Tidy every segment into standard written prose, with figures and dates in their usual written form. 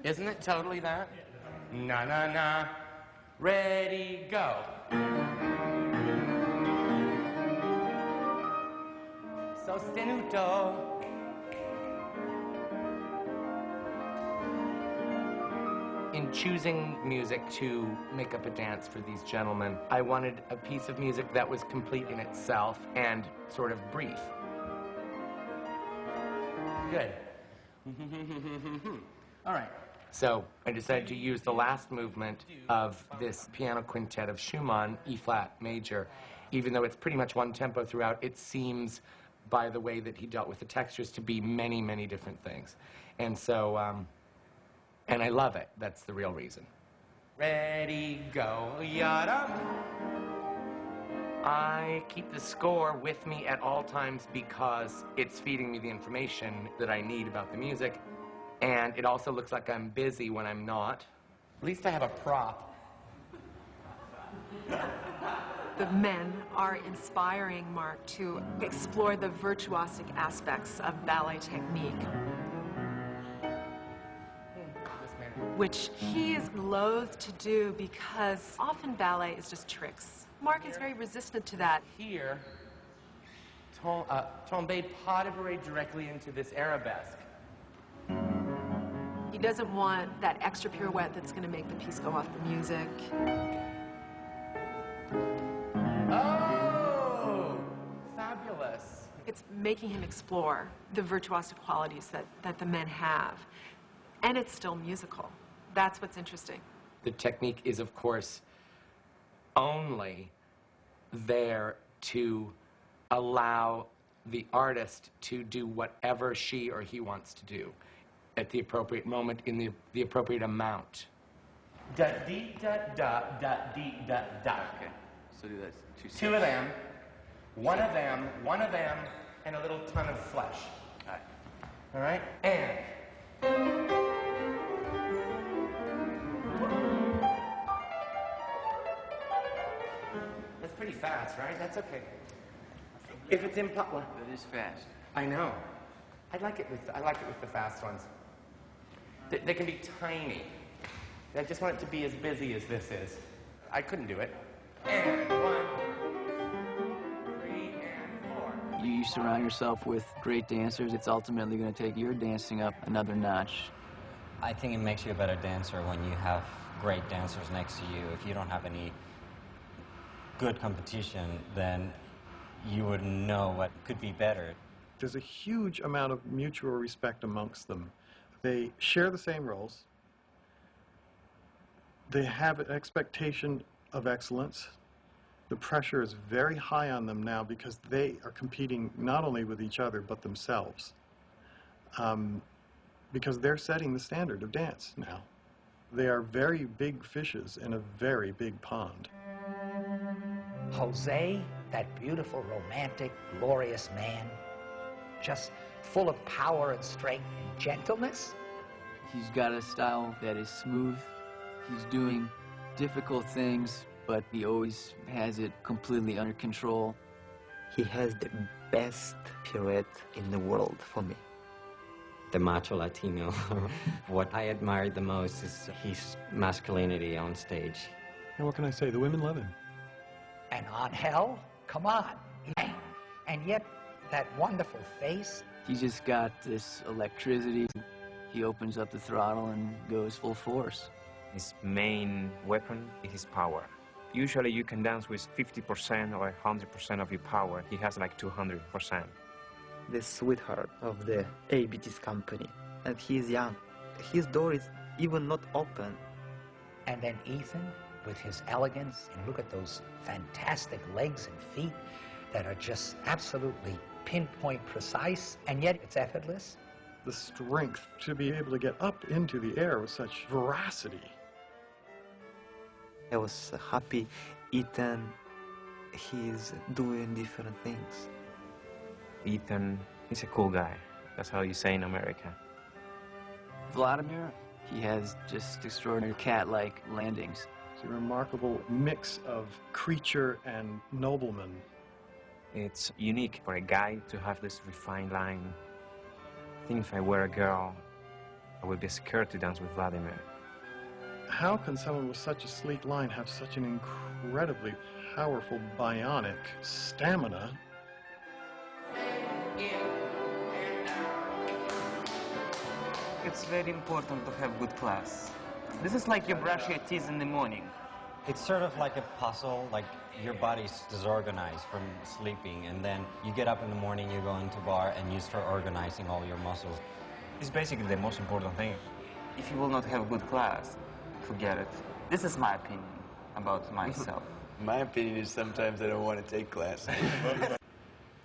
Isn't it totally that? Na na na, ready, go. Sostenuto. In choosing music to make up a dance for these gentlemen, I wanted a piece of music that was complete in itself and sort of brief. Good. All right. So I decided to use the last movement of this piano quintet of Schumann, E-flat major. Even though it's pretty much one tempo throughout, it seems, by the way that he dealt with the textures, to be many, many different things. And so, and I love it. That's the real reason. Ready, go, yada. I keep the score with me at all times because it's feeding me the information that I need about the music. And it also looks like I'm busy when I'm not. At least I have a prop. The men are inspiring Mark to explore the virtuosic aspects of ballet technique, which he is loath to do because often ballet is just tricks. Mark is very resistant to that. Here, tombe pas de bourrée directly into this arabesque. He doesn't want that extra pirouette that's going to make the piece go off the music. Oh, fabulous. It's making him explore the virtuosic qualities that the men have. And it's still musical. That's what's interesting. The technique is, of course, only there to allow the artist to do whatever she or he wants to do at the appropriate moment in the appropriate amount. Da dee da da da dee da da. Okay, so do that. Two of them, one of them, and a little ton of flesh. All right? And. That's pretty fast, right? That's okay. If it's in pop, that is fast. I know. I like it with the fast ones. They can be tiny. I just want it to be as busy as this is. I couldn't do it. And 1, 3, and 4. You surround yourself with great dancers. It's ultimately going to take your dancing up another notch. I think it makes you a better dancer when you have great dancers next to you. If you don't have any good competition, then you wouldn't know what could be better. There's a huge amount of mutual respect amongst them. They share the same roles. They have an expectation of excellence. The pressure is very high on them now because they are competing not only with each other but themselves. Because they're setting the standard of dance now. They are very big fishes in a very big pond. Jose, that beautiful, romantic, glorious man, just full of power and strength and gentleness. He's got a style that is smooth. He's doing difficult things, but he always has it completely under control. He has the best pirouette in the world for me. The macho Latino. What I admire the most is his masculinity on stage. And what can I say? The women love him. And Angel, come on. And yet, that wonderful face. He's just got this electricity. He opens up the throttle and goes full force. His main weapon is his power. Usually you can dance with 50% or 100% of your power. He has like 200%. The sweetheart of the ABT's company. And he is young. His door is even not open. And then Ethan, with his elegance, and look at those fantastic legs and feet that are just absolutely pinpoint precise, and yet it's effortless. The strength to be able to get up into the air with such veracity. I was happy Ethan, he's doing different things. Ethan is a cool guy. That's how you say in America. Vladimir, he has just extraordinary cat-like landings. It's a remarkable mix of creature and nobleman. It's unique for a guy to have this refined line. I think if I were a girl, I would be scared to dance with Vladimir. How can someone with such a sleek line have such an incredibly powerful bionic stamina? It's very important to have good class. This is like you brush your teeth in the morning. It's sort of like a puzzle, like your body's disorganized from sleeping, and then you get up in the morning, you go into bar, and you start organizing all your muscles. It's basically the most important thing. If you will not have good class, forget it. This is my opinion about myself. My opinion is sometimes I don't want to take class.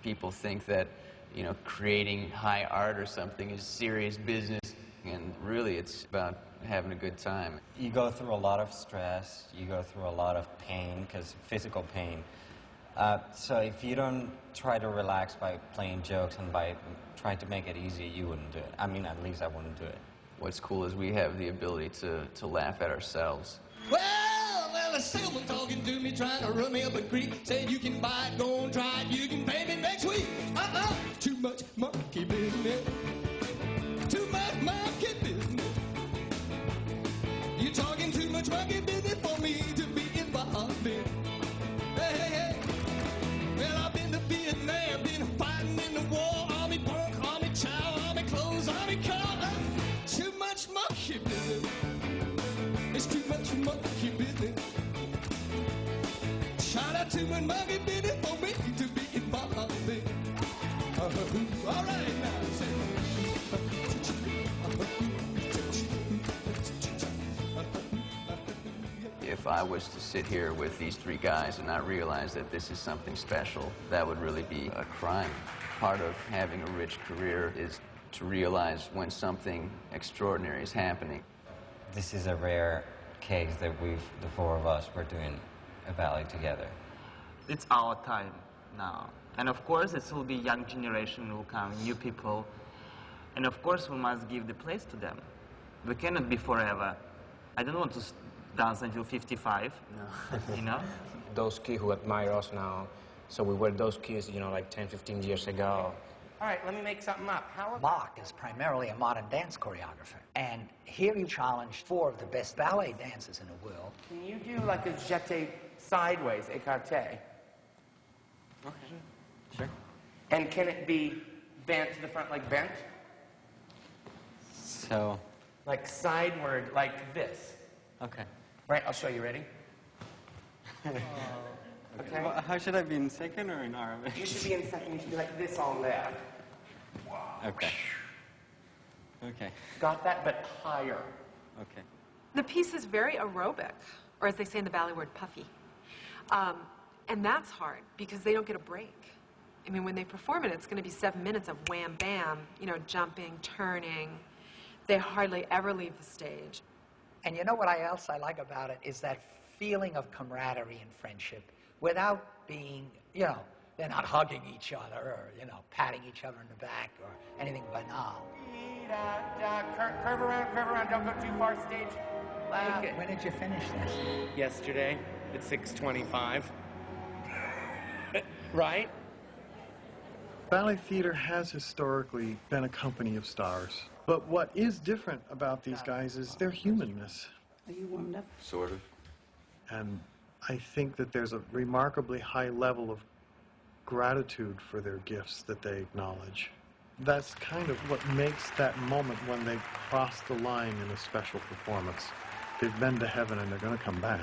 People think that, you know, creating high art or something is serious business, and really it's about having a good time. You go through a lot of stress, you go through a lot of pain, because physical pain. So if you don't try to relax by playing jokes and by trying to make it easy, you wouldn't do it. I mean, at least I wouldn't do it. What's cool is we have the ability to laugh at ourselves. Well, a salesman talking to me, trying to run me up a creek. Said you can buy it, go and try it, you can pay me next week. Too much monkey business. Too much monkey business. You're talking too much monkey business for me to be involved in. Hey, hey, hey. Well, I've been to Vietnam, been fighting in the war. Army punk, army chow, army clothes, army car. Too much monkey business. It's too much monkey business. Shout out to my monkey business for me to be involved in. All right now, If I was to sit here with these three guys and not realize that this is something special, that would really be a crime. Part of having a rich career is to realize when something extraordinary is happening. This is a rare case that the four of us, were doing a ballet together. It's our time now. And of course, it will be young generation will come, new people. And of course, we must give the place to them. We cannot be forever. I don't want to dance until 55, no. You know? Those kids who admire us now, so we were those kids, you know, like 10, 15 years ago. All right, let me make something up. Bach is primarily a modern dance choreographer. And here you challenged 4 of the best ballet dancers in the world. Can you do like a jeté sideways, écarté? Okay. Sure. And can it be bent to the front, like bent? So? Like sideward, like this. Okay. Right, I'll show you. Ready? Okay. Okay. Well, how should I be, in second or in Arabic? You should be in second. You should be like this on left. Okay. Okay. Got that? But higher. Okay. The piece is very aerobic, or as they say in the ballet word, puffy. And that's hard because they don't get a break. I mean, when they perform it, it's going to be 7 minutes of wham, bam, you know, jumping, turning. They hardly ever leave the stage. And you know what else I like about it is that feeling of camaraderie and friendship without being, you know, they're not hugging each other or, you know, patting each other in the back or anything banal. Curve around, don't go too far, stage. When did you finish this? Yesterday at 6:25. Right? Ballet theater has historically been a company of stars. But what is different about these guys is their humanness. Are you warmed up? Sort of. And I think that there's a remarkably high level of gratitude for their gifts that they acknowledge. That's kind of what makes that moment when they cross the line in a special performance. They've been to heaven and they're going to come back.